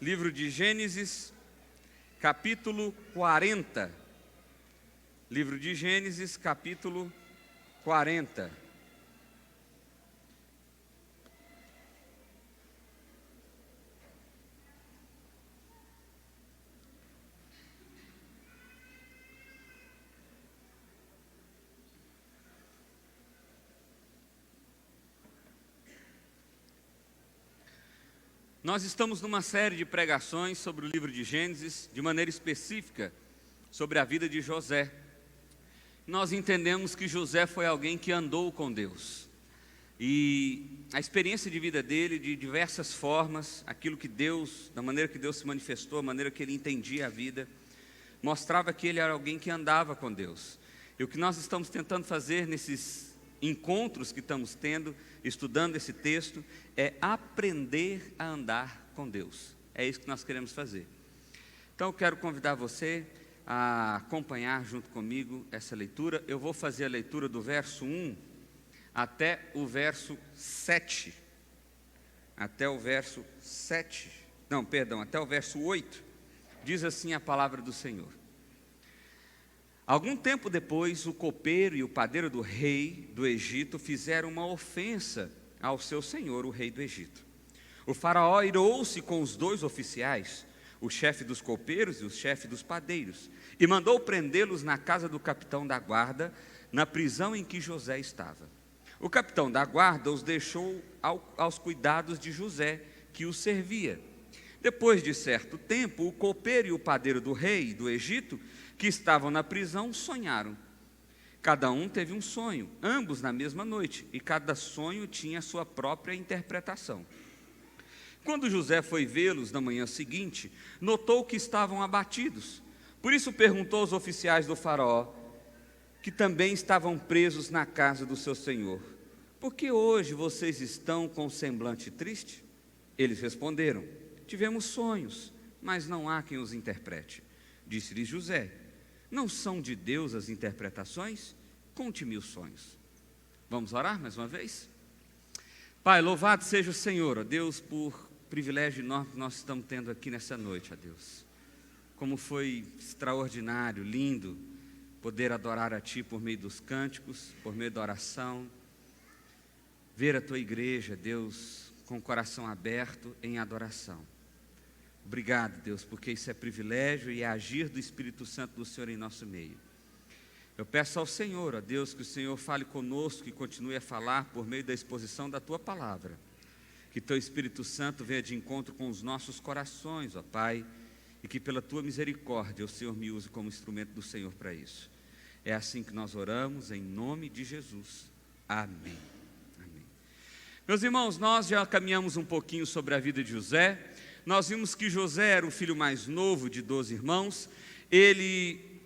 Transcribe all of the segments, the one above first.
Livro de Gênesis, capítulo 40. Livro de Gênesis, capítulo 40. Nós estamos numa série de pregações sobre o livro de Gênesis, de maneira específica, sobre a vida de José. Nós entendemos que José foi alguém que andou com Deus. E a experiência de vida dele, de diversas formas, aquilo que Deus, da maneira que Deus se manifestou, a maneira que ele entendia a vida, mostrava que ele era alguém que andava com Deus. E o que nós estamos tentando fazer nesses encontros que estamos tendo, estudando esse texto, é aprender a andar com Deus. É isso que nós queremos fazer. Então eu quero convidar você a acompanhar junto comigo essa leitura. Eu vou fazer a leitura do verso 1 até o verso 7. Até o verso 8. Diz assim a palavra do Senhor. Algum tempo depois, o copeiro e o padeiro do rei do Egito fizeram uma ofensa ao seu senhor, o rei do Egito. O faraó irou-se com os dois oficiais, o chefe dos copeiros e o chefe dos padeiros, e mandou prendê-los na casa do capitão da guarda, na prisão em que José estava. O capitão da guarda os deixou aos cuidados de José, que os servia. Depois de certo tempo, o copeiro e o padeiro do rei do Egito, que estavam na prisão, sonharam. Cada um teve um sonho, ambos na mesma noite, e cada sonho tinha a sua própria interpretação. Quando José foi vê-los na manhã seguinte, notou que estavam abatidos. Por isso perguntou aos oficiais do faraó, que também estavam presos na casa do seu senhor: por que hoje vocês estão com semblante triste? Eles responderam: tivemos sonhos, mas não há quem os interprete. Disse-lhes José: não são de Deus as interpretações? Conte-me os sonhos. Vamos orar mais uma vez? Pai, louvado seja o Senhor, ó Deus, por privilégio enorme que nós estamos tendo aqui nessa noite, ó Deus. Como foi extraordinário, lindo, poder adorar a Ti por meio dos cânticos, por meio da oração, ver a Tua igreja, Deus, com o coração aberto em adoração. Obrigado, Deus, porque isso é privilégio e é agir do Espírito Santo do Senhor em nosso meio. Eu peço ao Senhor, ó Deus, que o Senhor fale conosco e continue a falar por meio da exposição da Tua palavra. Que Teu Espírito Santo venha de encontro com os nossos corações, ó Pai, e que pela Tua misericórdia o Senhor me use como instrumento do Senhor para isso. É assim que nós oramos, em nome de Jesus. Amém. Amém. Meus irmãos, nós já caminhamos um pouquinho sobre a vida de José. Nós vimos que José era o filho mais novo de 12 irmãos. Ele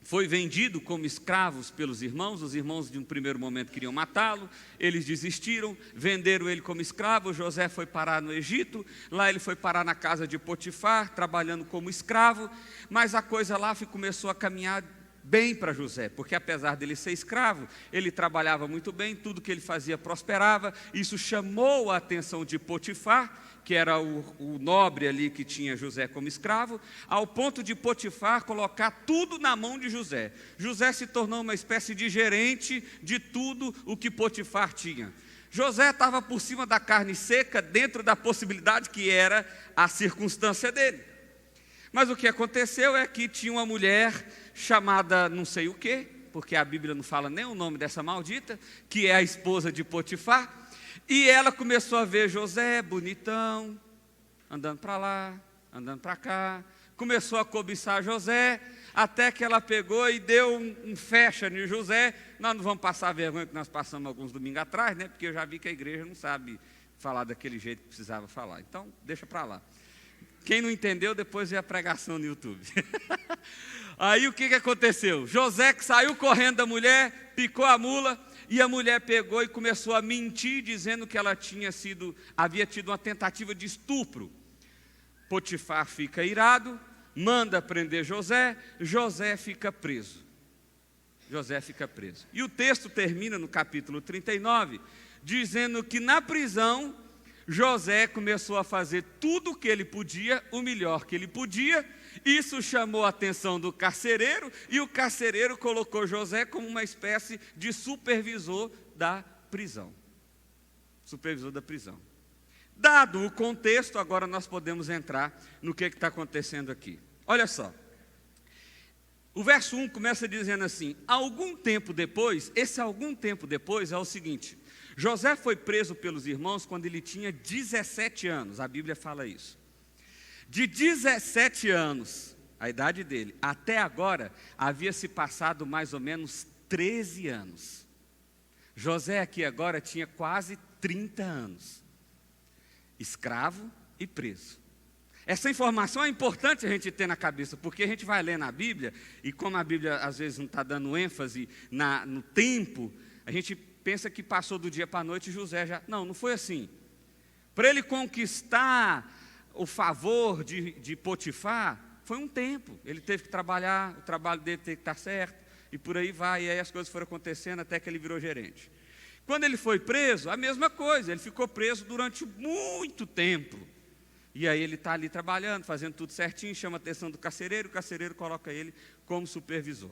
foi vendido como escravos pelos irmãos. Os irmãos de um primeiro momento queriam matá-lo, eles desistiram, venderam ele como escravo. José foi parar no Egito, lá ele foi parar na casa de Potifar, trabalhando como escravo, mas a coisa lá começou a caminhar bem para José, porque apesar dele ser escravo, ele trabalhava muito bem, tudo que ele fazia prosperava. Isso chamou a atenção de Potifar, que era o nobre ali que tinha José como escravo, ao ponto de Potifar colocar tudo na mão de José. José se tornou uma espécie de gerente de tudo o que Potifar tinha. José estava por cima da carne seca, dentro da possibilidade que era a circunstância dele. Mas o que aconteceu é que tinha uma mulher chamada não sei o quê, porque a Bíblia não fala nem o nome dessa maldita, que é a esposa de Potifar. E ela começou a ver José, bonitão, andando para lá, andando para cá, começou a cobiçar José, até que ela pegou e deu um fecha em José. Nós não vamos passar a vergonha que nós passamos alguns domingos atrás, né? Porque eu já vi que a igreja não sabe falar daquele jeito que precisava falar. Então, deixa para lá. Quem não entendeu, depois vê a pregação no YouTube. Aí o que aconteceu? José, que saiu correndo da mulher, picou a mula, e a mulher pegou e começou a mentir, dizendo que ela havia tido uma tentativa de estupro. Potifar fica irado, manda prender José, José fica preso. E o texto termina no capítulo 39, dizendo que na prisão, José começou a fazer tudo o que ele podia, o melhor que ele podia. Isso chamou a atenção do carcereiro, e o carcereiro colocou José como uma espécie de supervisor da prisão. Supervisor da prisão. Dado o contexto, agora nós podemos entrar no que está acontecendo aqui. Olha só. O verso 1 começa dizendo assim: algum tempo depois, esse algum tempo depois é o seguinte: José foi preso pelos irmãos quando ele tinha 17 anos, a Bíblia fala isso. De 17 anos, a idade dele, até agora, havia se passado mais ou menos 13 anos. José aqui agora tinha quase 30 anos, escravo e preso. Essa informação é importante a gente ter na cabeça, porque a gente vai ler na Bíblia, e como a Bíblia às vezes não está dando ênfase no tempo, a gente pensa que passou do dia para a noite e José já... Não foi assim. Para ele conquistar o favor de Potifar, foi um tempo. Ele teve que trabalhar, o trabalho dele teve que estar certo, e por aí vai, e aí as coisas foram acontecendo até que ele virou gerente. Quando ele foi preso, a mesma coisa, ele ficou preso durante muito tempo. E aí ele está ali trabalhando, fazendo tudo certinho, chama a atenção do carcereiro, o carcereiro coloca ele como supervisor.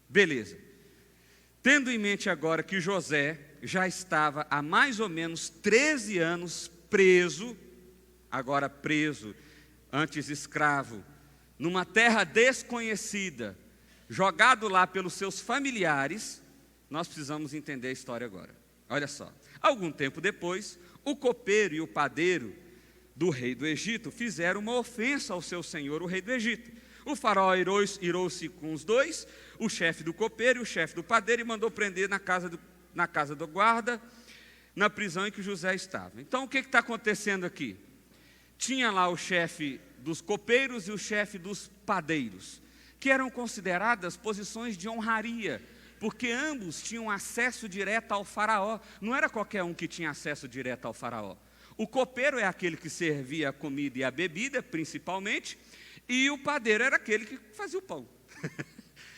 Beleza. Tendo em mente agora que José já estava há mais ou menos 13 anos preso, agora preso, antes escravo, numa terra desconhecida, jogado lá pelos seus familiares, nós precisamos entender a história agora. Olha só. Algum tempo depois, o copeiro e o padeiro do rei do Egito fizeram uma ofensa ao seu senhor, o rei do Egito. O faraó irou-se com os dois, o chefe do copeiro e o chefe do padeiro, e mandou prender na casa do guarda, na prisão em que José estava. Então, o que está acontecendo aqui? Tinha lá o chefe dos copeiros e o chefe dos padeiros, que eram consideradas posições de honraria, porque ambos tinham acesso direto ao faraó. Não era qualquer um que tinha acesso direto ao faraó. O copeiro é aquele que servia a comida e a bebida, principalmente, e o padeiro era aquele que fazia o pão.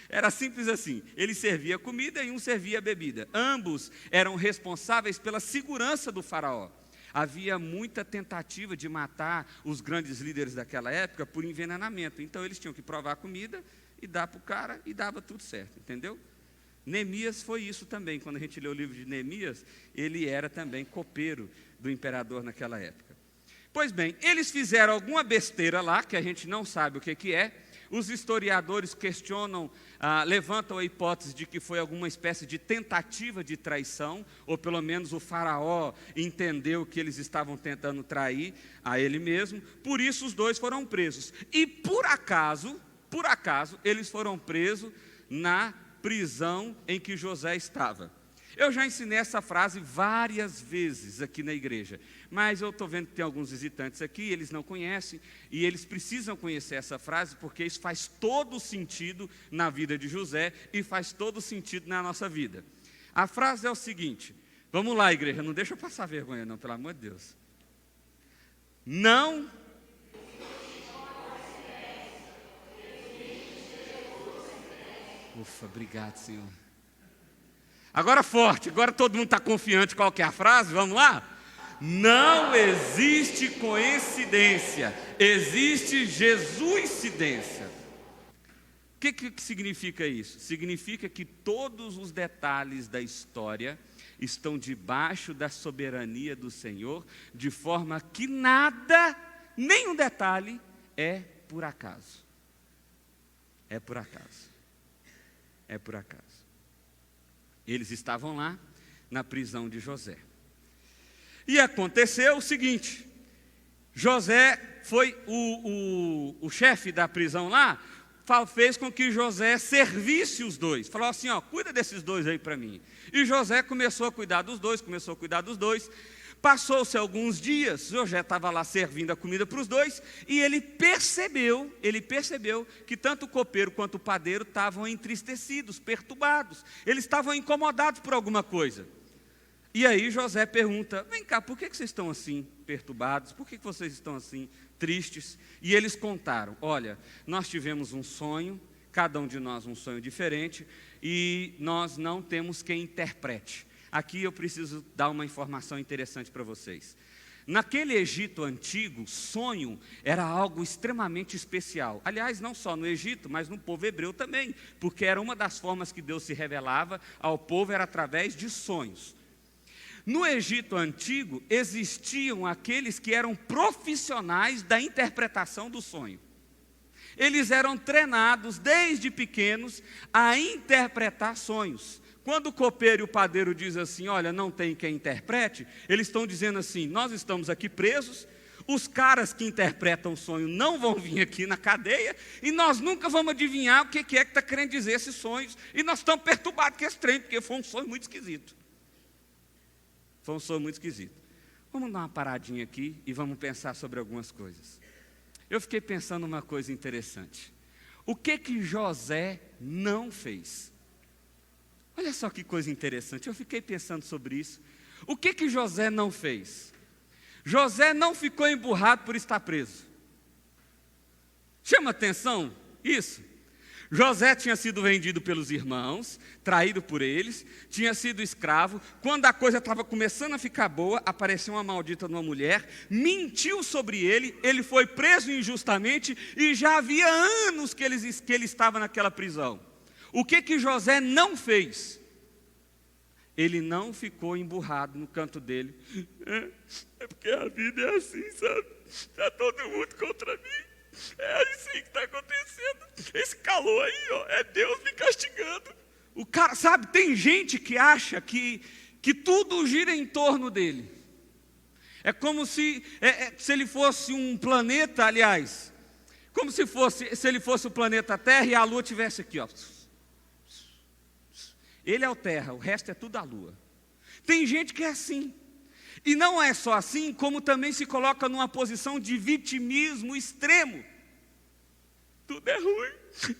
Era simples assim, ele servia a comida e um servia a bebida. Ambos eram responsáveis pela segurança do faraó. Havia muita tentativa de matar os grandes líderes daquela época por envenenamento. Então eles tinham que provar a comida e dar para o cara, e dava tudo certo, entendeu? Neemias foi isso também. Quando a gente lê o livro de Neemias, ele era também copeiro do imperador naquela época. Pois bem, eles fizeram alguma besteira lá, que a gente não sabe o que é. Os historiadores questionam, levantam a hipótese de que foi alguma espécie de tentativa de traição, ou pelo menos o faraó entendeu que eles estavam tentando trair a ele mesmo. Por isso os dois foram presos. E por acaso, eles foram presos na prisão em que José estava. Eu já ensinei essa frase várias vezes aqui na igreja, mas eu estou vendo que tem alguns visitantes aqui, eles não conhecem, e eles precisam conhecer essa frase, porque isso faz todo sentido na vida de José, e faz todo sentido na nossa vida. A frase é o seguinte, vamos lá, igreja, não deixa eu passar vergonha não, pelo amor de Deus. Não... Ufa, obrigado, Senhor. Agora forte, agora todo mundo está confiante qual que é a frase, vamos lá? Não existe coincidência, existe Jesuscidência. O que significa isso? Significa que todos os detalhes da história estão debaixo da soberania do Senhor, de forma que nada, nenhum detalhe é por acaso. É por acaso. É por acaso. Eles estavam lá na prisão de José. E aconteceu o seguinte: José foi o chefe da prisão lá, fez com que José servisse os dois. Falou assim, cuida desses dois aí para mim. E José começou a cuidar dos dois. Passou-se alguns dias, José estava lá servindo a comida para os dois, e ele percebeu que tanto o copeiro quanto o padeiro estavam entristecidos, perturbados, eles estavam incomodados por alguma coisa. E aí José pergunta, vem cá, por que vocês estão assim perturbados? Por que vocês estão assim tristes? E eles contaram, olha, nós tivemos um sonho, cada um de nós um sonho diferente, e nós não temos quem interprete. Aqui eu preciso dar uma informação interessante para vocês. Naquele Egito antigo, sonho era algo extremamente especial. Aliás, não só no Egito, mas no povo hebreu também, porque era uma das formas que Deus se revelava ao povo, era através de sonhos. No Egito antigo, existiam aqueles que eram profissionais da interpretação do sonho. Eles eram treinados desde pequenos a interpretar sonhos. Quando o copeiro e o padeiro dizem assim, olha, não tem quem interprete, eles estão dizendo assim, nós estamos aqui presos, os caras que interpretam o sonho não vão vir aqui na cadeia, e nós nunca vamos adivinhar o que é que está querendo dizer esses sonhos, e nós estamos perturbados com esse trem, porque foi um sonho muito esquisito. Foi um sonho muito esquisito. Vamos dar uma paradinha aqui e vamos pensar sobre algumas coisas. Eu fiquei pensando uma coisa interessante. O que José não fez? Olha só que coisa interessante, eu fiquei pensando sobre isso. O que José não fez? José não ficou emburrado por estar preso. Chama atenção isso. José tinha sido vendido pelos irmãos, traído por eles, tinha sido escravo. Quando a coisa estava começando a ficar boa, apareceu uma maldita de uma mulher, mentiu sobre ele, ele foi preso injustamente e já havia anos que ele estava naquela prisão. O que José não fez? Ele não ficou emburrado no canto dele. É porque a vida é assim, sabe? Está todo mundo contra mim. É assim que está acontecendo. Esse calor aí, ó, é Deus me castigando. O cara, sabe, tem gente que acha que tudo gira em torno dele. É como se ele fosse um planeta, aliás, como se ele fosse o planeta Terra e a Lua estivesse aqui, ó. Ele é o Terra, o resto é tudo a Lua. Tem gente que é assim. E não é só assim, como também se coloca numa posição de vitimismo extremo. Tudo é ruim,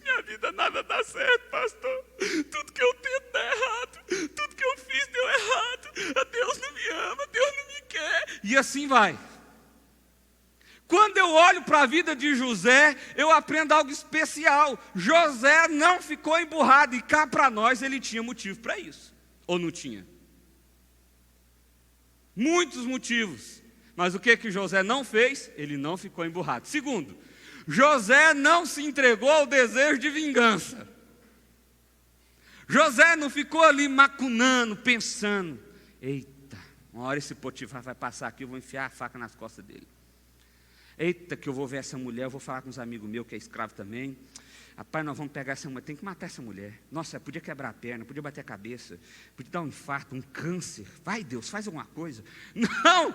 minha vida nada dá certo, pastor. Tudo que eu tento dá errado, tudo que eu fiz deu errado. Deus não me ama, Deus não me quer. E assim vai. Quando eu olho para a vida de José, eu aprendo algo especial. José não ficou emburrado, e cá para nós ele tinha motivo para isso. Ou não tinha? Muitos motivos. Mas o que José não fez? Ele não ficou emburrado. Segundo, José não se entregou ao desejo de vingança. José não ficou ali macunando, pensando, eita, uma hora esse Potifar vai passar aqui, eu vou enfiar a faca nas costas dele. Eita, que eu vou ver essa mulher, eu vou falar com uns amigos meus que é escravo também. Rapaz, nós vamos pegar essa mulher, tem que matar essa mulher. Nossa, podia quebrar a perna, podia bater a cabeça, podia dar um infarto, um câncer. Vai Deus, faz alguma coisa. Não!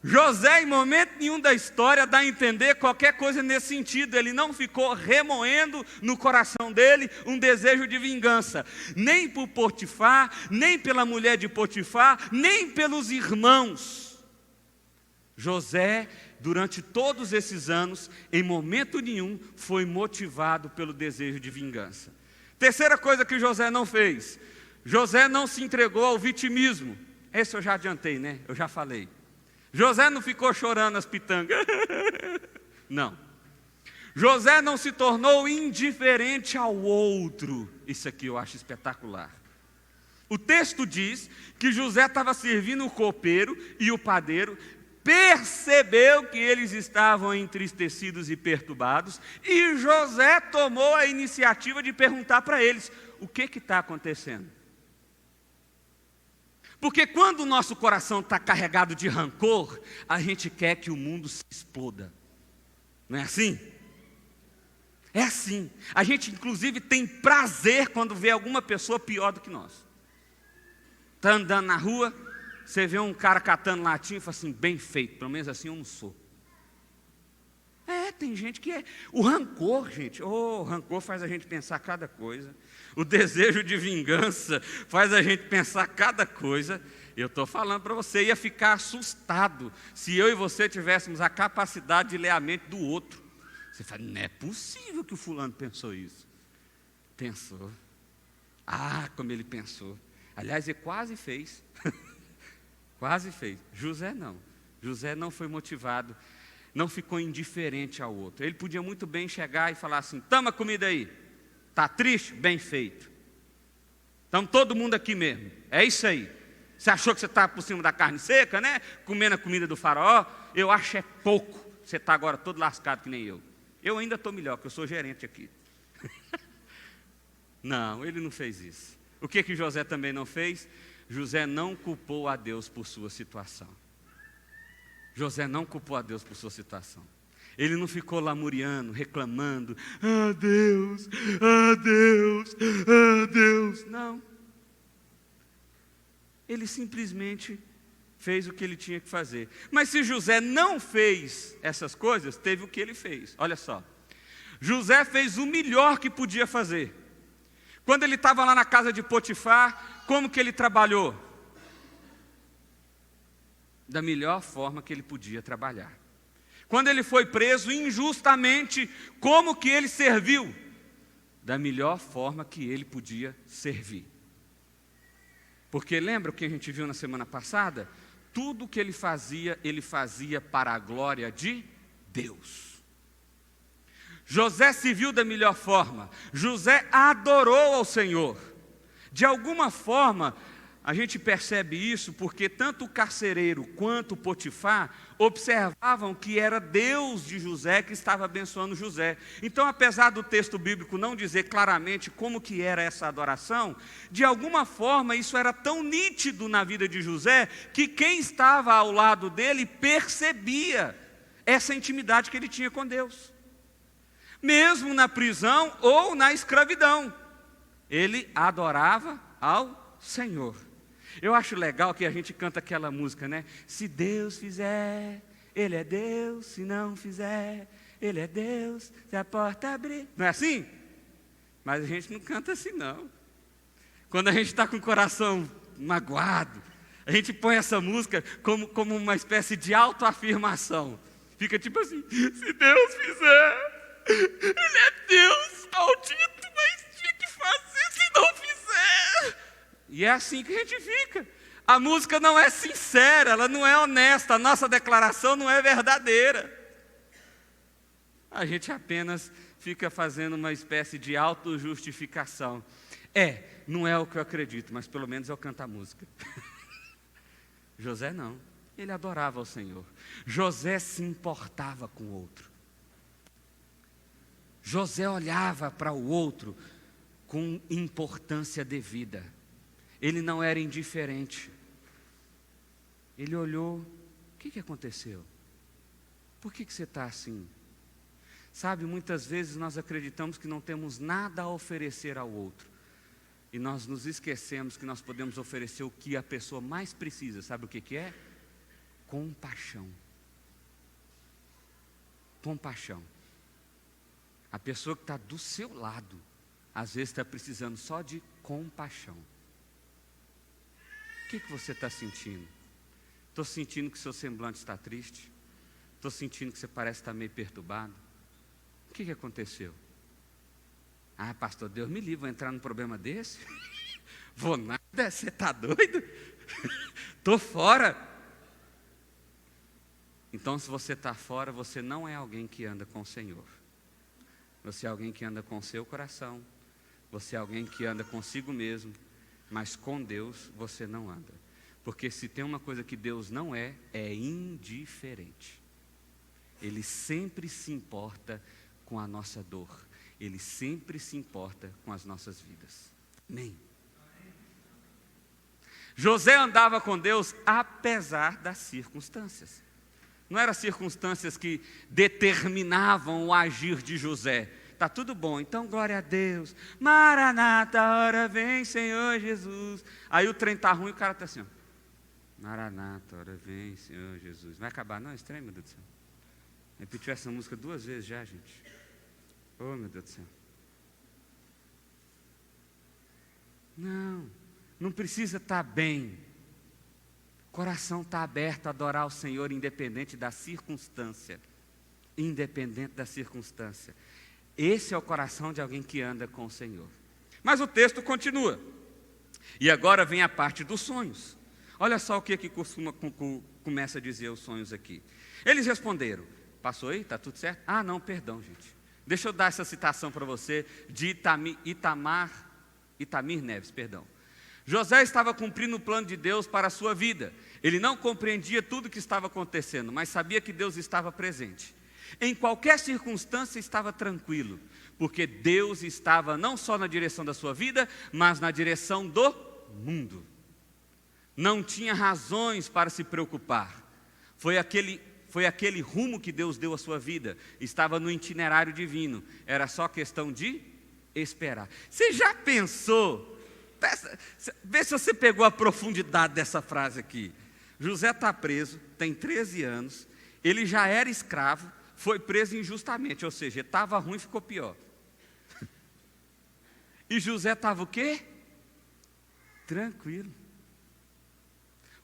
José, em momento nenhum da história, dá a entender qualquer coisa nesse sentido. Ele não ficou remoendo no coração dele um desejo de vingança. Nem por Potifar, nem pela mulher de Potifar, nem pelos irmãos. José, durante todos esses anos, em momento nenhum, foi motivado pelo desejo de vingança. Terceira coisa que José não fez. José não se entregou ao vitimismo. Esse eu já adiantei, né? Eu já falei. José não ficou chorando as pitangas. Não. José não se tornou indiferente ao outro. Isso aqui eu acho espetacular. O texto diz que José estava servindo o copeiro e o padeiro, percebeu que eles estavam entristecidos e perturbados, e José tomou a iniciativa de perguntar para eles, o que está acontecendo? Porque quando o nosso coração está carregado de rancor, a gente quer que o mundo se exploda. Não é assim? É assim. A gente, inclusive, tem prazer quando vê alguma pessoa pior do que nós. Está andando na rua, você vê um cara catando latinha e fala assim, bem feito, pelo menos assim eu não sou. Tem gente que é. O rancor, gente, o rancor faz a gente pensar cada coisa. O desejo de vingança faz a gente pensar cada coisa. Eu estou falando para você, ia ficar assustado se eu e você tivéssemos a capacidade de ler a mente do outro. Você fala, não é possível que o fulano pensou isso. Pensou. Como ele pensou. Aliás, ele quase fez. Quase fez. José não. José não foi motivado, não ficou indiferente ao outro. Ele podia muito bem chegar e falar assim, toma a comida aí. Está triste? Bem feito. Estamos todo mundo aqui mesmo. É isso aí. Você achou que você estava por cima da carne seca, né? Comendo a comida do faraó? Eu acho é pouco. Você está agora todo lascado que nem eu. Eu ainda estou melhor, porque eu sou gerente aqui. Não, ele não fez isso. O que José também não fez? José não culpou a Deus por sua situação. José não culpou a Deus por sua situação. Ele não ficou lamuriando, reclamando. Ah, Deus, ah, Deus, ah, Deus. Não. Ele simplesmente fez o que ele tinha que fazer. Mas se José não fez essas coisas, teve o que ele fez. Olha só. José fez o melhor que podia fazer. Quando ele estava lá na casa de Potifar, como que ele trabalhou? Da melhor forma que ele podia trabalhar. Quando ele foi preso injustamente, como que ele serviu? Da melhor forma que ele podia servir. Porque lembra o que a gente viu na semana passada? Tudo que ele fazia para a glória de Deus. José se viu da melhor forma. José adorou ao Senhor. De alguma forma, a gente percebe isso porque tanto o carcereiro quanto o Potifar observavam que era Deus de José que estava abençoando José. Então, apesar do texto bíblico não dizer claramente como que era essa adoração, de alguma forma isso era tão nítido na vida de José que quem estava ao lado dele percebia essa intimidade que ele tinha com Deus. Mesmo na prisão ou na escravidão, ele adorava ao Senhor. Eu acho legal que a gente canta aquela música, né? Se Deus fizer, Ele é Deus. Se não fizer, Ele é Deus. Se a porta abrir. Não é assim? Mas a gente não canta assim, não. Quando a gente está com o coração magoado, a gente põe essa música como uma espécie de autoafirmação. Fica tipo assim, se Deus fizer, Ele é Deus. Maldito, mas tinha que fazer se não fizer. E é assim que a gente fica. A música não é sincera, ela não é honesta, a nossa declaração não é verdadeira. A gente apenas fica fazendo uma espécie de autojustificação. Não é o que eu acredito, mas pelo menos eu canto a música. José não, ele adorava ao Senhor. José se importava com o outro. José olhava para o outro com importância devida. Ele não era indiferente. Ele olhou, o que aconteceu? Por que você está assim? Sabe, muitas vezes nós acreditamos que não temos nada a oferecer ao outro. E nós nos esquecemos que nós podemos oferecer o que a pessoa mais precisa. Sabe o que é? Compaixão. Compaixão. A pessoa que está do seu lado, às vezes está precisando só de compaixão. O que você está sentindo? Estou sentindo que seu semblante está triste. Estou sentindo que você parece estar meio perturbado. O que aconteceu? Ah, pastor, Deus me livre, vou entrar num problema desse? Vou nada, você está doido? Estou fora. Então, se você está fora, você não é alguém que anda com o Senhor. Você é alguém que anda com o seu coração. Você é alguém que anda consigo mesmo. Mas com Deus você não anda. Porque se tem uma coisa que Deus não é indiferente. Ele sempre se importa com a nossa dor. Ele sempre se importa com as nossas vidas. Amém. José andava com Deus apesar das circunstâncias. Não eram circunstâncias que determinavam o agir de José. Está tudo bom, então glória a Deus. Maranata, hora vem, Senhor Jesus. Aí o trem está ruim e o cara está assim, ó. Maranata, hora vem, Senhor Jesus. Vai acabar não esse trem, meu Deus do céu? Repetiu essa música 2 vezes já, gente. Oh, meu Deus do céu. Não precisa estar bem. O coração está aberto a adorar o Senhor independente da circunstância. Independente da circunstância. Esse é o coração de alguém que anda com o Senhor. Mas o texto continua. E agora vem a parte dos sonhos. Olha só o que começa a dizer os sonhos aqui. Eles responderam. Passou aí? Está tudo certo? Ah, não, perdão, gente. Deixa eu dar essa citação para você de Itamir Neves, perdão. José estava cumprindo o plano de Deus para a sua vida. Ele não compreendia tudo o que estava acontecendo, mas sabia que Deus estava presente. Em qualquer circunstância estava tranquilo, porque Deus estava não só na direção da sua vida, mas na direção do mundo. Não tinha razões para se preocupar. Foi aquele rumo que Deus deu à sua vida. Estava no itinerário divino. Era só questão de esperar. Você já pensou? Vê se você pegou a profundidade dessa frase aqui. José está preso, tem 13 anos. Ele já era escravo, foi preso injustamente. Ou seja, estava ruim, ficou pior. E José estava o quê? Tranquilo.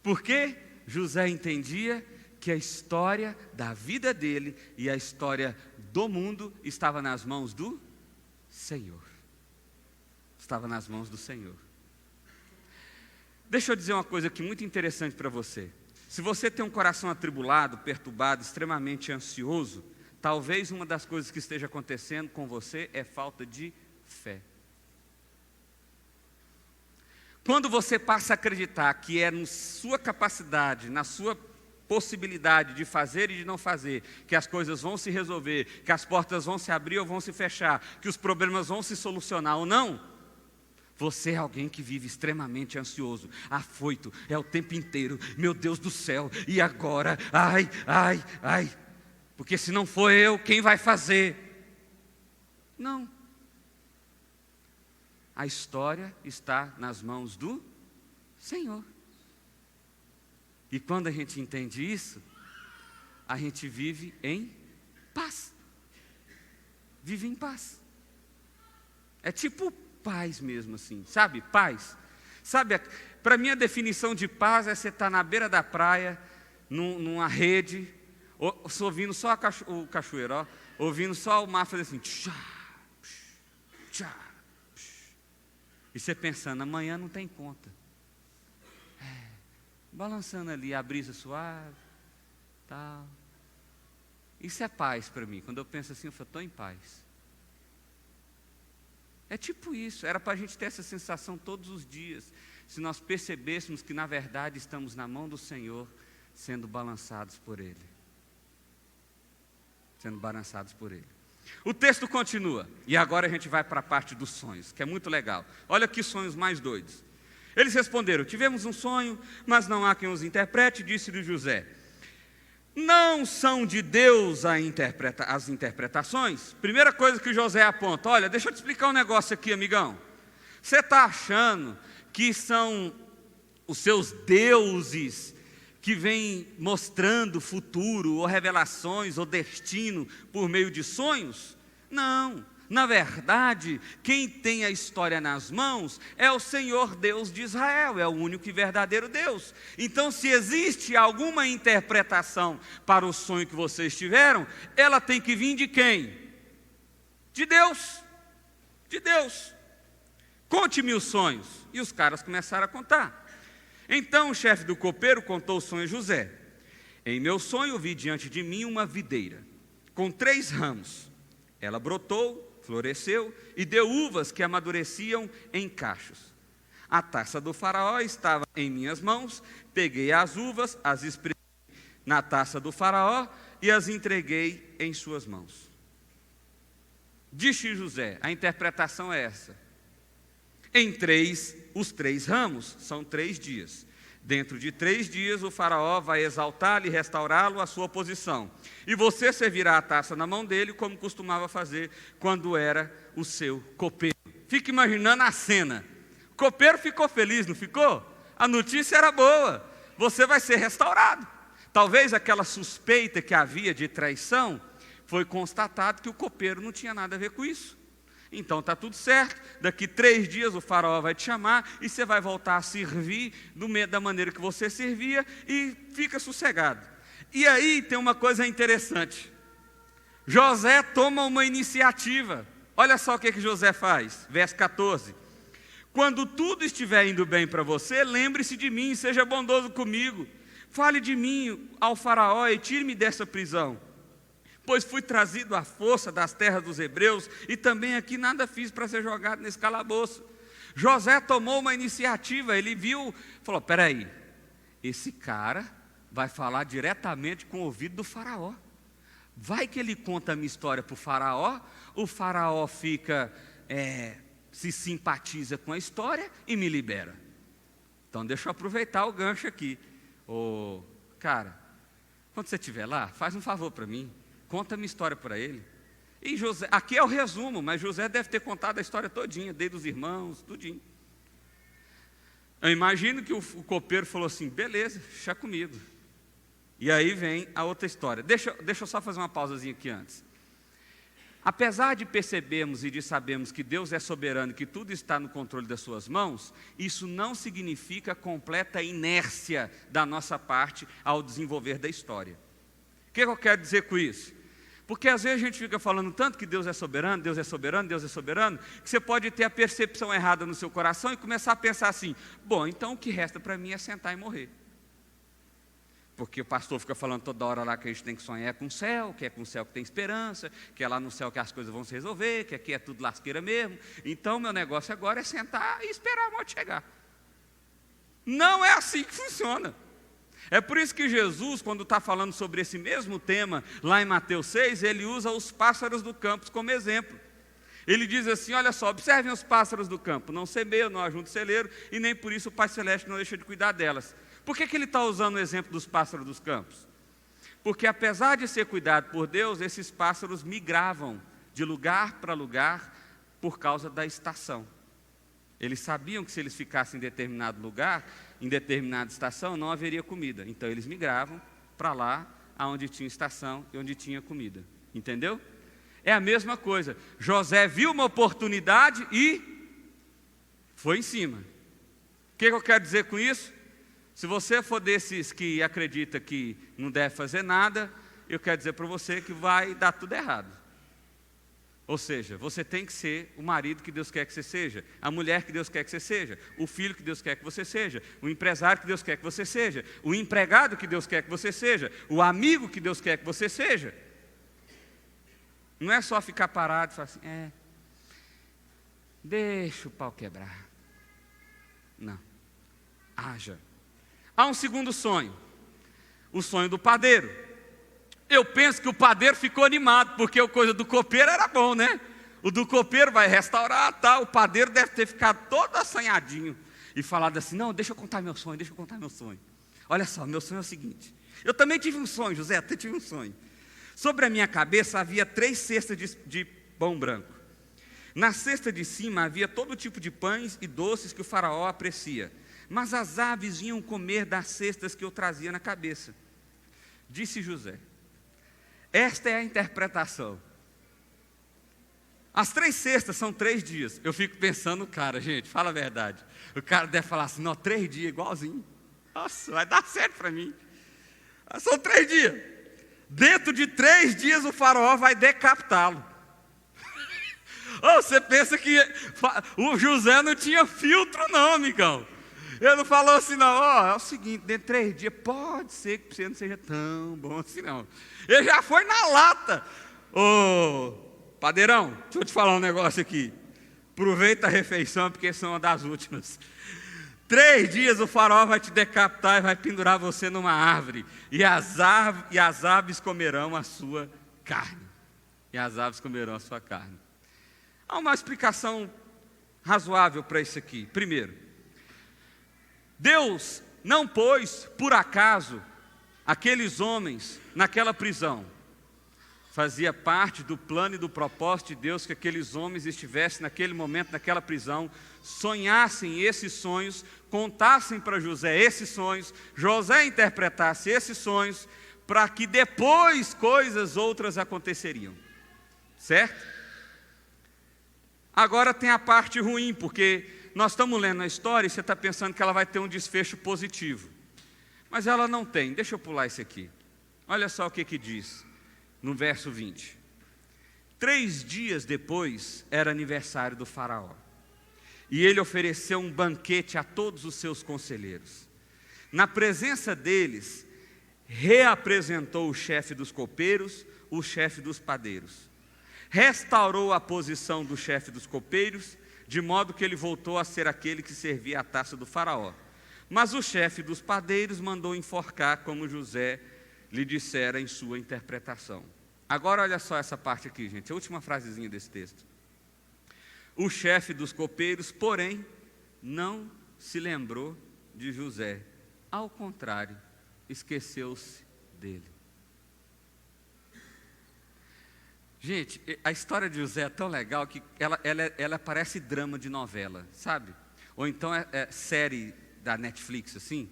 Porque José entendia que a história da vida dele e a história do mundo estava nas mãos do Senhor. Estava nas mãos do Senhor. Deixa eu dizer uma coisa aqui muito interessante para você. Se você tem um coração atribulado, perturbado, extremamente ansioso, talvez uma das coisas que esteja acontecendo com você é falta de fé. Quando você passa a acreditar que é na sua capacidade, na sua possibilidade de fazer e de não fazer, que as coisas vão se resolver, que as portas vão se abrir ou vão se fechar, que os problemas vão se solucionar ou não, você é alguém que vive extremamente ansioso, afoito, é o tempo inteiro, meu Deus do céu, e agora? Ai, ai, ai, porque se não for eu, quem vai fazer? Não. A história está nas mãos do Senhor. E quando a gente entende isso, a gente vive em paz. Vive em paz. É tipo paz mesmo assim, sabe? Paz. Sabe, para mim a definição de paz é você estar na beira da praia, numa rede, ouvindo só o cachoeiro, ó, ouvindo só o mar fazer assim, tchá, tchá. E você pensando, amanhã não tem conta. Balançando ali, a brisa suave, tal. Isso é paz para mim. Quando eu penso assim, eu falo, estou em paz. É tipo isso, era para a gente ter essa sensação todos os dias. Se nós percebêssemos que na verdade estamos na mão do Senhor, sendo balançados por Ele. Sendo balançados por Ele. O texto continua, e agora a gente vai para a parte dos sonhos, que é muito legal. Olha que sonhos mais doidos. Eles responderam, tivemos um sonho, mas não há quem os interprete, disse-lhe José. Não são de Deus as interpretações? Primeira coisa que José aponta, olha, deixa eu te explicar um negócio aqui, amigão. Você está achando que são os seus deuses que vêm mostrando futuro, ou revelações, ou destino por meio de sonhos? Não, na verdade, quem tem a história nas mãos é o Senhor Deus de Israel, é o único e verdadeiro Deus. Então, se existe alguma interpretação para o sonho que vocês tiveram, ela tem que vir de quem? De Deus, de Deus. Conte-me os sonhos. E os caras começaram a contar. Então o chefe do copeiro contou o sonho a José. Em meu sonho vi diante de mim uma videira, com 3 ramos. Ela brotou, floresceu e deu uvas que amadureciam em cachos. A taça do faraó estava em minhas mãos, peguei as uvas, as espremi na taça do faraó e as entreguei em suas mãos. Disse José, a interpretação é essa. Os 3 ramos são 3 dias. Dentro de 3 dias o faraó vai exaltá-lo e restaurá-lo à sua posição. E você servirá a taça na mão dele, como costumava fazer quando era o seu copeiro. Fica imaginando a cena. O copeiro ficou feliz, não ficou? A notícia era boa. Você vai ser restaurado. Talvez aquela suspeita que havia de traição, foi constatado que o copeiro não tinha nada a ver com isso. Então está tudo certo, daqui 3 dias o faraó vai te chamar e você vai voltar a servir da maneira que você servia e fica sossegado. E aí tem uma coisa interessante, José toma uma iniciativa, olha só o que José faz, verso 14, quando tudo estiver indo bem para você, lembre-se de mim, seja bondoso comigo, fale de mim ao faraó e tire-me dessa prisão. Pois fui trazido à força das terras dos hebreus, e também aqui nada fiz para ser jogado nesse calabouço. José tomou uma iniciativa, ele viu, falou: peraí, esse cara vai falar diretamente com o ouvido do faraó. Vai que ele conta a minha história para o faraó fica, se simpatiza com a história e me libera. Então deixa eu aproveitar o gancho aqui. Cara, quando você estiver lá, faz um favor para mim, conta a minha história para ele. E José, aqui é o resumo, mas José deve ter contado a história todinha, desde os irmãos, tudinho. Eu imagino que o copeiro falou assim: beleza, deixa comigo. E aí vem a outra história. Deixa eu só fazer uma pausazinha aqui antes. Apesar de percebermos e de sabermos que Deus é soberano e que tudo está no controle das suas mãos, isso não significa completa inércia da nossa parte ao desenvolver da história. O que eu quero dizer com isso? Porque às vezes a gente fica falando tanto que Deus é soberano, Deus é soberano, Deus é soberano, que você pode ter a percepção errada no seu coração e começar a pensar assim: bom, então o que resta para mim é sentar e morrer. Porque o pastor fica falando toda hora lá que a gente tem que sonhar com o céu, que é com o céu que tem esperança, que é lá no céu que as coisas vão se resolver, que aqui é tudo lasqueira mesmo. Então meu negócio agora é sentar e esperar a morte chegar. Não é assim que funciona. É por isso que Jesus, quando está falando sobre esse mesmo tema, lá em Mateus 6, ele usa os pássaros do campo como exemplo. Ele diz assim: olha só, observem os pássaros do campo, não semeiam, não ajuntam celeiro, e nem por isso o Pai Celeste não deixa de cuidar delas. Por que ele está usando o exemplo dos pássaros dos campos? Porque apesar de ser cuidado por Deus, esses pássaros migravam de lugar para lugar por causa da estação. Eles sabiam que se eles ficassem em determinado lugar, em determinada estação, não haveria comida. Então eles migravam para lá, onde tinha estação e onde tinha comida. Entendeu? É a mesma coisa. José viu uma oportunidade e foi em cima. O que eu quero dizer com isso? Se você for desses que acredita que não deve fazer nada, eu quero dizer para você que vai dar tudo errado. Ou seja, você tem que ser o marido que Deus quer que você seja, a mulher que Deus quer que você seja, o filho que Deus quer que você seja, o empresário que Deus quer que você seja, o empregado que Deus quer que você seja, o amigo que Deus quer que você seja. Não é só ficar parado e falar assim: deixa o pau quebrar. Não. Haja. Há um segundo sonho, o sonho do padeiro. Eu penso que o padeiro ficou animado, porque a coisa do copeiro era bom, né? O do copeiro vai restaurar, tá? O padeiro deve ter ficado todo assanhadinho e falado assim: não, deixa eu contar meu sonho, deixa eu contar meu sonho. Olha só, meu sonho é o seguinte: eu também tive um sonho, José, até tive um sonho. Sobre a minha cabeça havia 3 cestas de pão branco. Na cesta de cima havia todo tipo de pães e doces que o faraó aprecia. Mas as aves vinham comer das cestas que eu trazia na cabeça. Disse José: esta é a interpretação. As 3 cestas são 3 dias. Eu fico pensando no cara, gente, fala a verdade. O cara deve falar assim: não, 3 dias, igualzinho. Nossa, vai dar certo para mim. São 3 dias. Dentro de 3 dias o faraó vai decapitá-lo. Você pensa que o José não tinha filtro não, amigão. Ele não falou assim não: é o seguinte, dentro de 3 dias, pode ser que você não seja tão bom assim não. Ele já foi na lata. Padeirão, deixa eu te falar um negócio aqui. Aproveita a refeição, porque são uma das últimas. 3 dias o faraó vai te decapitar e vai pendurar você numa árvore. E as aves comerão a sua carne. E as aves comerão a sua carne. Há uma explicação razoável para isso aqui. Primeiro, Deus não pôs, por acaso, aqueles homens naquela prisão. Fazia parte do plano e do propósito de Deus que aqueles homens estivessem naquele momento, naquela prisão, sonhassem esses sonhos, contassem para José esses sonhos, José interpretasse esses sonhos, para que depois coisas outras aconteceriam. Certo? Agora tem a parte ruim, porque nós estamos lendo a história e você está pensando que ela vai ter um desfecho positivo. Mas ela não tem. Deixa eu pular isso aqui. Olha só o que diz no verso 20. 3 dias depois era aniversário do faraó. E ele ofereceu um banquete a todos os seus conselheiros. Na presença deles, reapresentou o chefe dos copeiros, o chefe dos padeiros. Restaurou a posição do chefe dos copeiros, de modo que ele voltou a ser aquele que servia a taça do faraó. Mas o chefe dos padeiros mandou enforcar, como José lhe dissera em sua interpretação. Agora olha só essa parte aqui, gente, a última frasezinha desse texto. O chefe dos copeiros, porém, não se lembrou de José. Ao contrário, esqueceu-se dele. Gente, a história de José é tão legal que ela parece drama de novela, sabe? Ou então é série da Netflix, assim.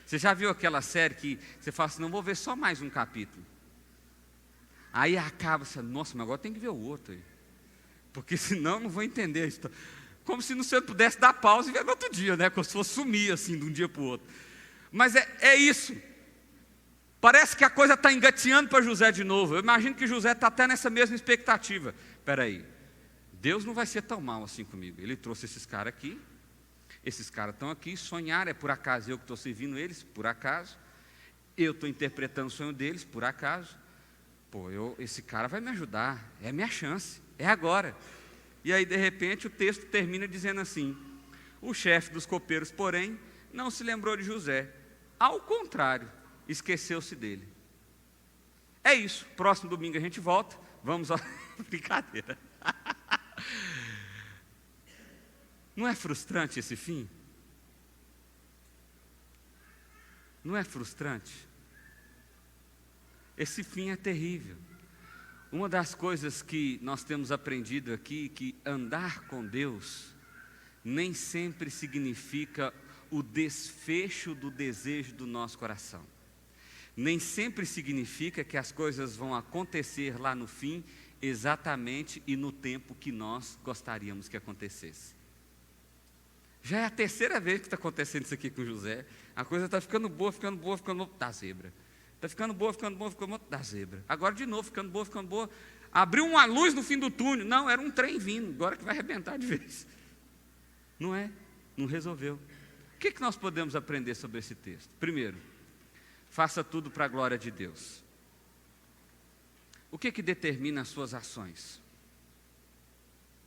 Você já viu aquela série que você fala assim, não vou ver só mais um capítulo. Aí acaba, você, nossa, mas agora tem que ver o outro aí. Porque senão não vou entender a história. Como se você pudesse dar pausa e ver no outro dia, né? Como se fosse sumir assim de um dia para o outro. Mas é isso. Parece que a coisa está engateando para José de novo. Eu imagino que José está até nessa mesma expectativa. Espera aí, Deus não vai ser tão mal assim comigo. Ele trouxe esses caras aqui. Esses caras estão aqui. Sonhar é por acaso eu que estou servindo eles, por acaso. Eu estou interpretando o sonho deles, por acaso. Pô, esse cara vai me ajudar. É a minha chance. É agora. E aí, de repente, o texto termina dizendo assim: o chefe dos copeiros, porém, não se lembrou de José. Ao contrário, esqueceu-se dele. É isso. Próximo domingo a gente volta. Vamos ao... Brincadeira. Não é frustrante esse fim? Não é frustrante? Esse fim é terrível. Uma das coisas que nós temos aprendido aqui, que andar com Deus nem sempre significa o desfecho do desejo do nosso coração. Nem sempre significa que as coisas vão acontecer lá no fim, exatamente e no tempo que nós gostaríamos que acontecesse. Já é a terceira vez que está acontecendo isso aqui com José. A coisa está ficando boa, ficando boa, ficando boa, dá zebra. Está ficando boa, ficando boa, ficando boa, dá zebra. Agora de novo, ficando boa, ficando boa. Abriu uma luz no fim do túnel. Não, era um trem vindo, agora que vai arrebentar de vez. Não é? Não resolveu. O que nós podemos aprender sobre esse texto? Primeiro, faça tudo para a glória de Deus. O que determina as suas ações?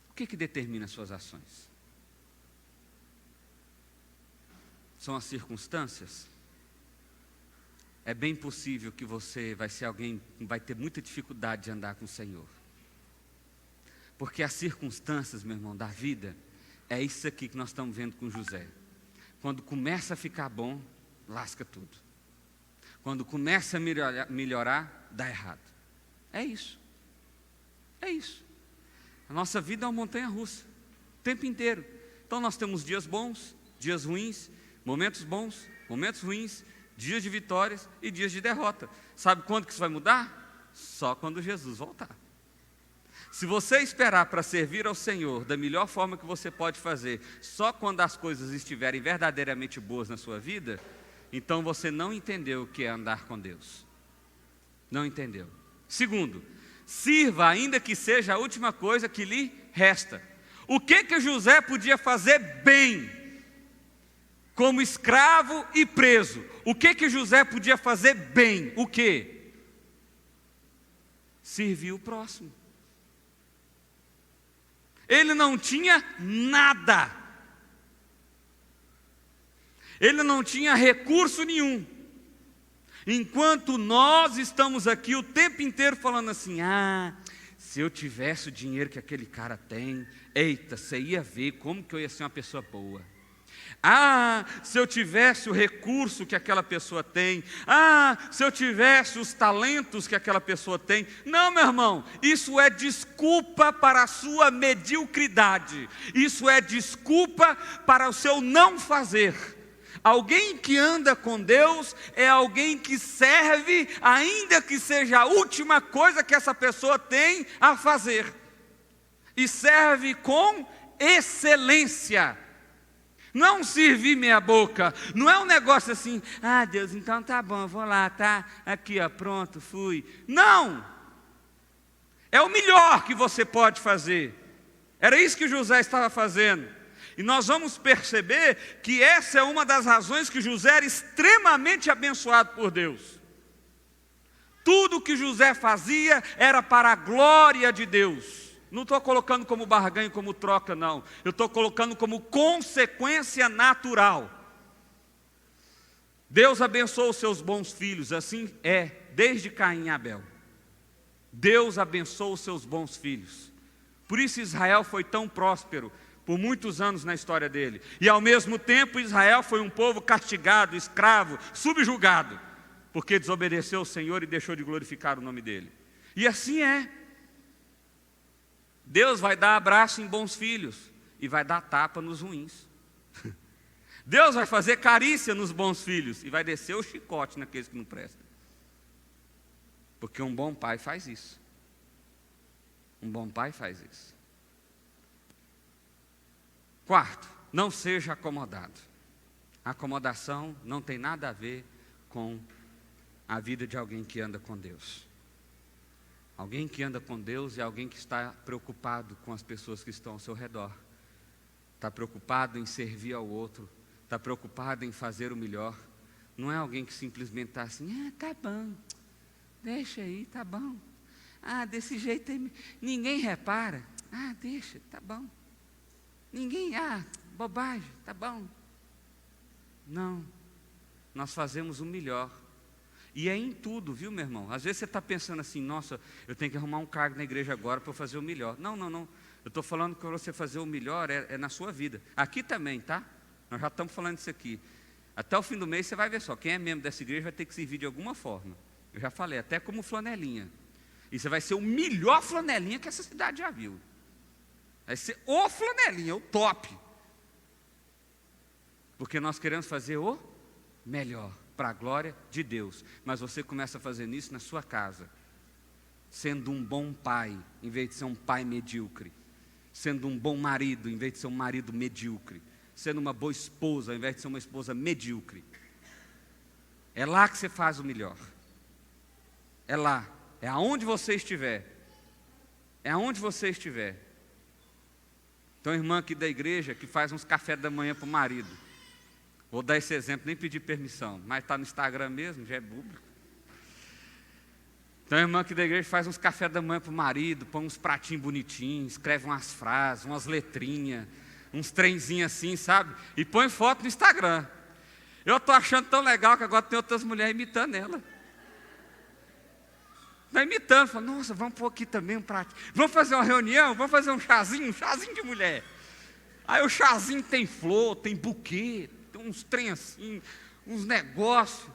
O que determina as suas ações? São as circunstâncias? É bem possível que você vai ser alguém que vai ter muita dificuldade de andar com o Senhor. Porque as circunstâncias, meu irmão, da vida, é isso aqui que nós estamos vendo com José. Quando começa a ficar bom, lasca tudo. Quando começa a melhorar, dá errado. É isso. É isso. A nossa vida é uma montanha-russa, o tempo inteiro. Então nós temos dias bons, dias ruins, momentos bons, momentos ruins, dias de vitórias e dias de derrota. Sabe quando que isso vai mudar? Só quando Jesus voltar. Se você esperar para servir ao Senhor da melhor forma que você pode fazer, só quando as coisas estiverem verdadeiramente boas na sua vida, então você não entendeu o que é andar com Deus. Não entendeu. Segundo, sirva ainda que seja a última coisa que lhe resta. O que José podia fazer bem? Como escravo e preso. O que José podia fazer bem? O quê? Servir o próximo. Ele não tinha nada. Ele não tinha recurso nenhum. Enquanto nós estamos aqui o tempo inteiro falando assim, se eu tivesse o dinheiro que aquele cara tem, eita, você ia ver como que eu ia ser uma pessoa boa. Se eu tivesse o recurso que aquela pessoa tem. Se eu tivesse os talentos que aquela pessoa tem. Não, meu irmão, isso é desculpa para a sua mediocridade. Isso é desculpa para o seu não fazer. Alguém que anda com Deus é alguém que serve, ainda que seja a última coisa que essa pessoa tem a fazer. E serve com excelência. Não servir meia boca, não é um negócio assim, Deus, então tá bom, eu vou lá, tá? Aqui, ó, pronto, fui. Não! É o melhor que você pode fazer. Era isso que José estava fazendo. E nós vamos perceber que essa é uma das razões que José era extremamente abençoado por Deus. Tudo que José fazia era para a glória de Deus. Não estou colocando como barganha, como troca, não. Eu estou colocando como consequência natural. Deus abençoa os seus bons filhos, assim é, desde Caim e Abel. Deus abençoa os seus bons filhos. Por isso Israel foi tão próspero por muitos anos na história dele. E ao mesmo tempo Israel foi um povo castigado, escravo, subjugado, porque desobedeceu ao Senhor e deixou de glorificar o nome dele. E assim é. Deus vai dar abraço em bons filhos e vai dar tapa nos ruins. Deus vai fazer carícia nos bons filhos e vai descer o chicote naqueles que não prestam. Porque um bom pai faz isso. Um bom pai faz isso. Quarto, não seja acomodado. A acomodação não tem nada a ver com a vida de alguém que anda com Deus. Alguém que anda com Deus é alguém que está preocupado com as pessoas que estão ao seu redor. Está preocupado em servir ao outro. Está preocupado em fazer o melhor. Não é alguém que simplesmente está assim, tá bom, deixa aí, tá bom. Desse jeito aí, ninguém repara. Deixa, tá bom. Ninguém, bobagem, tá bom. Não, nós fazemos o melhor. E é em tudo, viu, meu irmão? Às vezes você está pensando assim, nossa, eu tenho que arrumar um cargo na igreja agora para eu fazer o melhor. Não. Eu estou falando que para você fazer o melhor é na sua vida. Aqui também, tá? Nós já estamos falando disso aqui. Até o fim do mês você vai ver só, quem é membro dessa igreja vai ter que servir de alguma forma. Eu já falei, até como flanelinha. E você vai ser o melhor flanelinha que essa cidade já viu. Vai ser o flanelinha, o top. Porque nós queremos fazer o melhor, para a glória de Deus. Mas você começa a fazer isso na sua casa. Sendo um bom pai, em vez de ser um pai medíocre. Sendo um bom marido, em vez de ser um marido medíocre. Sendo uma boa esposa, ao invés de ser uma esposa medíocre. É lá que você faz o melhor. É lá. É aonde você estiver. É aonde você estiver. Tem uma irmã aqui da igreja que faz uns café da manhã para o marido. Vou dar esse exemplo, nem pedir permissão, mas está no Instagram mesmo, já é público. Tem uma irmã aqui da igreja que faz uns café da manhã para o marido, põe uns pratinhos bonitinhos, escreve umas frases, umas letrinhas, uns trenzinhos assim, sabe? E põe foto no Instagram. Eu estou achando tão legal que agora tem outras mulheres imitando ela. Está imitando, fala, nossa, vamos pôr aqui também um pratinho. Vamos fazer uma reunião, vamos fazer um chazinho de mulher. Aí o chazinho tem flor, tem buquê, tem uns trem assim, uns negócios.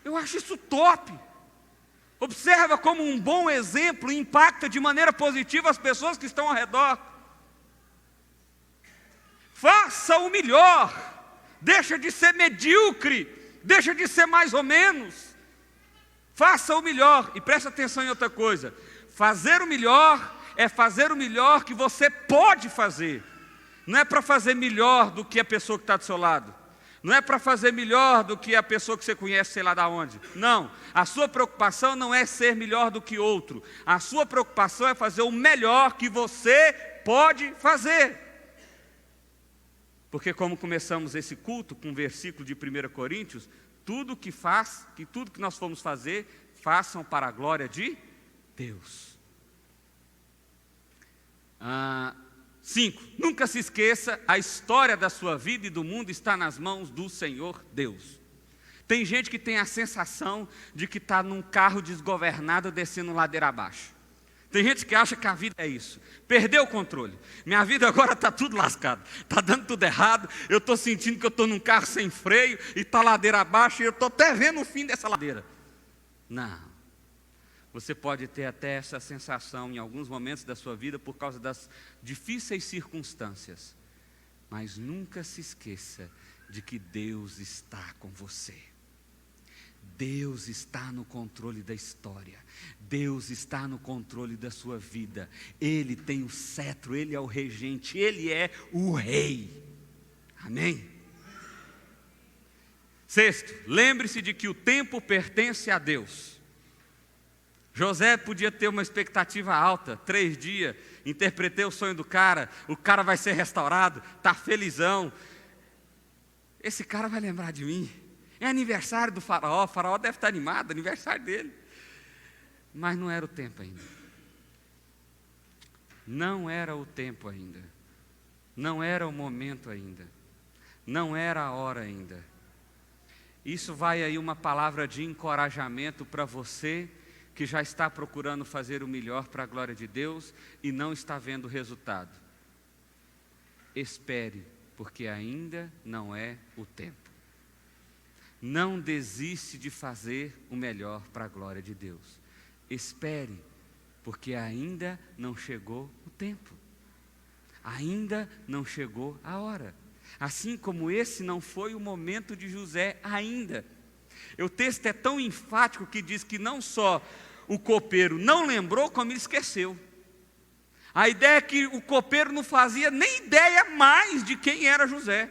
Eu acho isso top. Observa como um bom exemplo impacta de maneira positiva as pessoas que estão ao redor. Faça o melhor. Deixa de ser medíocre. Deixa de ser mais ou menos. Faça o melhor. E presta atenção em outra coisa. Fazer o melhor é fazer o melhor que você pode fazer. Não é para fazer melhor do que a pessoa que está do seu lado. Não é para fazer melhor do que a pessoa que você conhece, sei lá de onde. Não. A sua preocupação não é ser melhor do que outro. A sua preocupação é fazer o melhor que você pode fazer. Porque como começamos esse culto com um versículo de 1 Coríntios, tudo que nós formos fazer, façam para a glória de Deus. 5. Nunca se esqueça, a história da sua vida e do mundo está nas mãos do Senhor Deus. Tem gente que tem a sensação de que está num carro desgovernado descendo ladeira abaixo. Tem gente que acha que a vida é isso. Perdeu o controle. Minha vida agora está tudo lascado. Está dando tudo errado. Eu estou sentindo que eu estou num carro sem freio e está ladeira abaixo e eu estou até vendo o fim dessa ladeira. Não. Você pode ter até essa sensação em alguns momentos da sua vida por causa das difíceis circunstâncias. Mas nunca se esqueça de que Deus está com você. Deus está no controle da história. Deus está no controle da sua vida. Ele tem o cetro, Ele é o regente, Ele é o rei. Amém? 6. Lembre-se de que o tempo pertence a Deus. José podia ter uma expectativa alta, 3 dias, interpretei o sonho do cara, o cara vai ser restaurado, está felizão. Esse cara vai lembrar de mim. É aniversário do faraó, o faraó deve estar animado, aniversário dele. Mas não era o tempo ainda. Não era o tempo ainda, não era o momento ainda, não era a hora ainda. Isso vai aí uma palavra de encorajamento para você que já está procurando fazer o melhor para a glória de Deus e não está vendo o resultado. Espere, porque ainda não é o tempo. Não desiste de fazer o melhor para a glória de Deus. Espere, porque ainda não chegou o tempo. Ainda não chegou a hora. Assim como esse não foi o momento de José ainda. O texto é tão enfático que diz que não só o copeiro não lembrou, como ele esqueceu. A ideia é que o copeiro não fazia nem ideia mais de quem era José.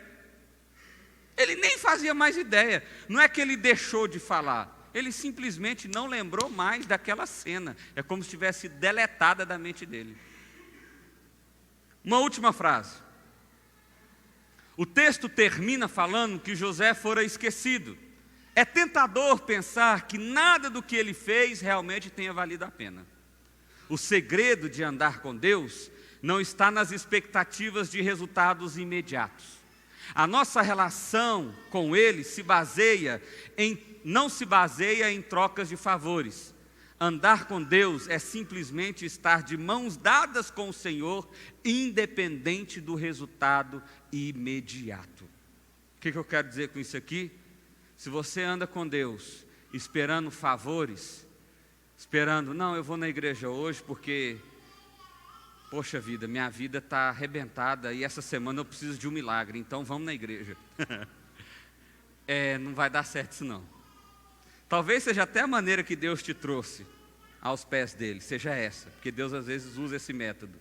Ele nem fazia mais ideia. Não é que ele deixou de falar, ele simplesmente não lembrou mais daquela cena. É como se tivesse deletada da mente dele. Uma última frase. O texto termina falando que José fora esquecido. É tentador pensar que nada do que ele fez realmente tenha valido a pena. O segredo de andar com Deus não está nas expectativas de resultados imediatos. A nossa relação com Ele não se baseia em trocas de favores. Andar com Deus é simplesmente estar de mãos dadas com o Senhor, independente do resultado imediato. O que eu quero dizer com isso aqui? Se você anda com Deus esperando favores, não, eu vou na igreja hoje porque, poxa vida, minha vida está arrebentada e essa semana eu preciso de um milagre, então vamos na igreja. Não vai dar certo isso não. Talvez seja até a maneira que Deus te trouxe aos pés dele, seja essa, porque Deus às vezes usa esse método.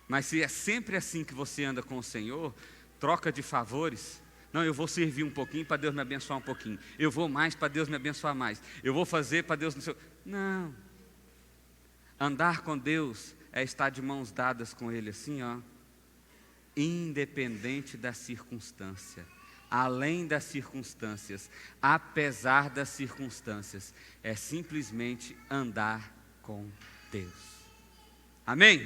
Mas se é sempre assim que você anda com o Senhor, troca de favores, não, eu vou servir um pouquinho para Deus me abençoar um pouquinho, eu vou mais para Deus me abençoar mais, eu vou fazer para Deus... Não, andar com Deus é estar de mãos dadas com Ele assim, ó, independente da circunstância, além das circunstâncias, apesar das circunstâncias, é simplesmente andar com Deus. Amém?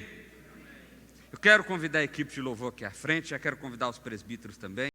Eu quero convidar a equipe de louvor aqui à frente, já quero convidar os presbíteros também.